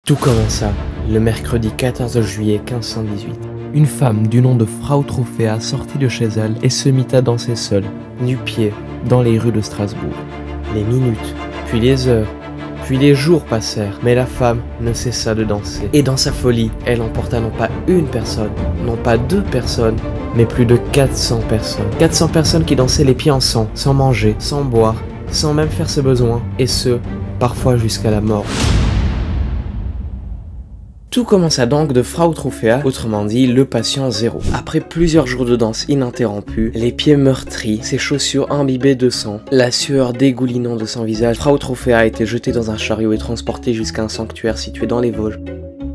Tout commença le mercredi 14 juillet 1518. Une femme du nom de Frau Trophéa sortit de chez elle et se mit à danser seule, nu-pieds, dans les rues de Strasbourg. Les minutes, puis les heures, puis les jours passèrent, mais la femme ne cessa de danser. Et dans sa folie, elle emporta non pas une personne, non pas deux personnes, mais plus de 400 personnes. 400 personnes qui dansaient les pieds en sang, sans manger, sans boire, sans même faire ses besoins, et ce, parfois jusqu'à la mort. Tout commença donc de Frau Trophéa, autrement dit le patient zéro. Après plusieurs jours de danse ininterrompue, les pieds meurtris, ses chaussures imbibées de sang, la sueur dégoulinant de son visage, Frau Trophéa a été jetée dans un chariot et transportée jusqu'à un sanctuaire situé dans les Vosges.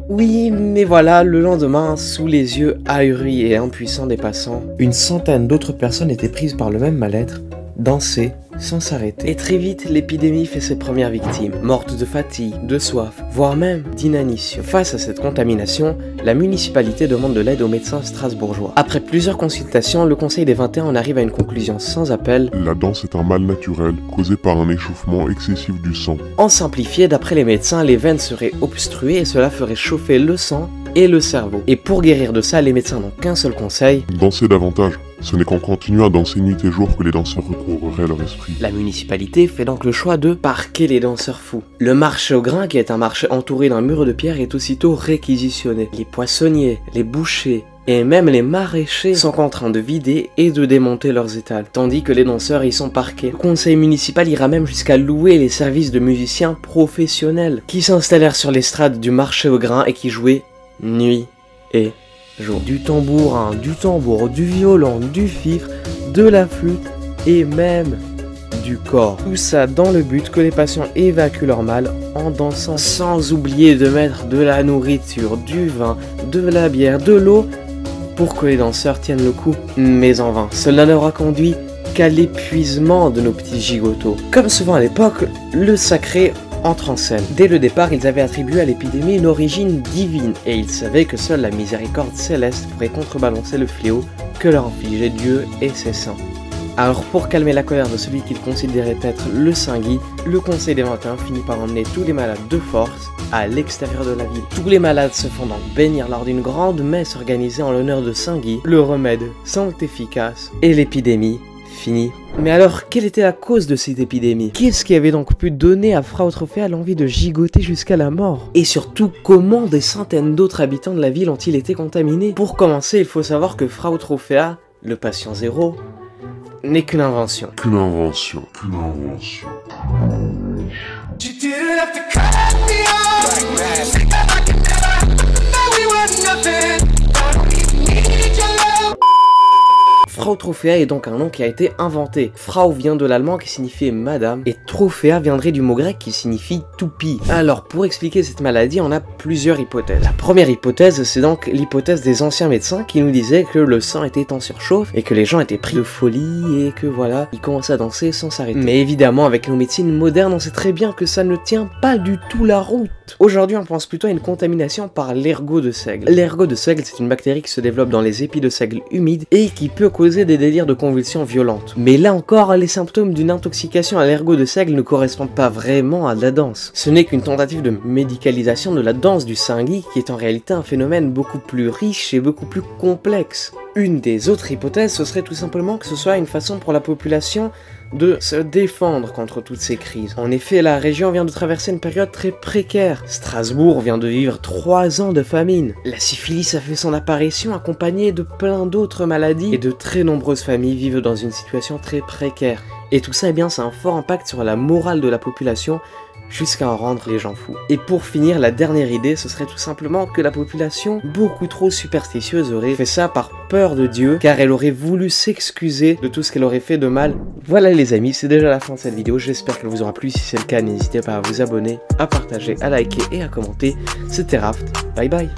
Oui, mais voilà, le lendemain, sous les yeux ahuris et impuissants des passants, une centaine d'autres personnes étaient prises par le même mal-être, dansaient sans s'arrêter. Et très vite, l'épidémie fait ses premières victimes, mortes de fatigue, de soif, voire même d'inanition. Face à cette contamination, la municipalité demande de l'aide aux médecins strasbourgeois. Après plusieurs consultations, le Conseil des 21 en arrive à une conclusion sans appel. La danse est un mal naturel causé par un échauffement excessif du sang. En simplifié, d'après les médecins, les veines seraient obstruées et cela ferait chauffer le sang et le cerveau. Et pour guérir de ça, les médecins n'ont qu'un seul conseil. Danser davantage. Ce n'est qu'en continuant à danser nuit et jour que les danseurs recouvreraient leur esprit. La municipalité fait donc le choix de parquer les danseurs fous. Le marché au grain, qui est un marché entouré d'un mur de pierre, est aussitôt réquisitionné. Les poissonniers, les bouchers et même les maraîchers sont contraints de vider et de démonter leurs étals, tandis que les danseurs y sont parqués. Le conseil municipal ira même jusqu'à louer les services de musiciens professionnels qui s'installèrent sur l'estrade du marché au grain et qui jouaient nuit et jour. Du tambourin, du tambour, du violon, du fifre, de la flûte et même du corps. Tout ça dans le but que les patients évacuent leur mal en dansant, sans oublier de mettre de la nourriture, du vin, de la bière, de l'eau pour que les danseurs tiennent le coup. Mais en vain, cela n'aura conduit qu'à l'épuisement de nos petits gigotos. Comme souvent à l'époque, le sacré entre en scène. Dès le départ, ils avaient attribué à l'épidémie une origine divine, et ils savaient que seule la miséricorde céleste pourrait contrebalancer le fléau que leur infligeait Dieu et ses saints. Alors pour calmer la colère de celui qu'ils considéraient être le Saint-Guy, le Conseil des 21 finit par emmener tous les malades de force à l'extérieur de la ville. Tous les malades se font donc bénir lors d'une grande messe organisée en l'honneur de Saint-Guy. Le remède semble efficace, et l'épidémie fini. Mais alors, quelle était la cause de cette épidémie? Qu'est-ce qui avait donc pu donner à Frau Trophéa l'envie de gigoter jusqu'à la mort? Et surtout, comment des centaines d'autres habitants de la ville ont-ils été contaminés? Pour commencer, il faut savoir que Frau Trophéa, le patient zéro, n'est qu'une invention. Qu'une invention. Qu'une invention. Frau Trophéa est donc un nom qui a été inventé. Frau vient de l'allemand qui signifie madame, et Trophéa viendrait du mot grec qui signifie toupie. Alors pour expliquer cette maladie, on a plusieurs hypothèses. La première hypothèse, c'est donc l'hypothèse des anciens médecins qui nous disaient que le sang était en surchauffe et que les gens étaient pris de folie et que voilà, ils commençaient à danser sans s'arrêter. Mais évidemment, avec nos médecines modernes, on sait très bien que ça ne tient pas du tout la route. Aujourd'hui, on pense plutôt à une contamination par l'ergot de seigle. L'ergot de seigle, c'est une bactérie qui se développe dans les épis de seigle humides et qui peut causer des délires de convulsions violentes. Mais là encore, les symptômes d'une intoxication à l'ergot de seigle ne correspondent pas vraiment à de la danse. Ce n'est qu'une tentative de médicalisation de la danse du Saint-Guy qui est en réalité un phénomène beaucoup plus riche et beaucoup plus complexe. Une des autres hypothèses, ce serait tout simplement que ce soit une façon pour la population de se défendre contre toutes ces crises. En effet, la région vient de traverser une période très précaire. Strasbourg vient de vivre 3 ans de famine. La syphilis a fait son apparition accompagnée de plein d'autres maladies et de très nombreuses familles vivent dans une situation très précaire. Et tout ça, eh bien, ça a un fort impact sur la morale de la population jusqu'à en rendre les gens fous. Et pour finir, la dernière idée, ce serait tout simplement que la population, beaucoup trop superstitieuse, aurait fait ça par peur de Dieu, car elle aurait voulu s'excuser de tout ce qu'elle aurait fait de mal. Voilà les amis, c'est déjà la fin de cette vidéo, j'espère qu'elle vous aura plu. Si c'est le cas, n'hésitez pas à vous abonner, à partager, à liker et à commenter. C'était Raft, bye bye.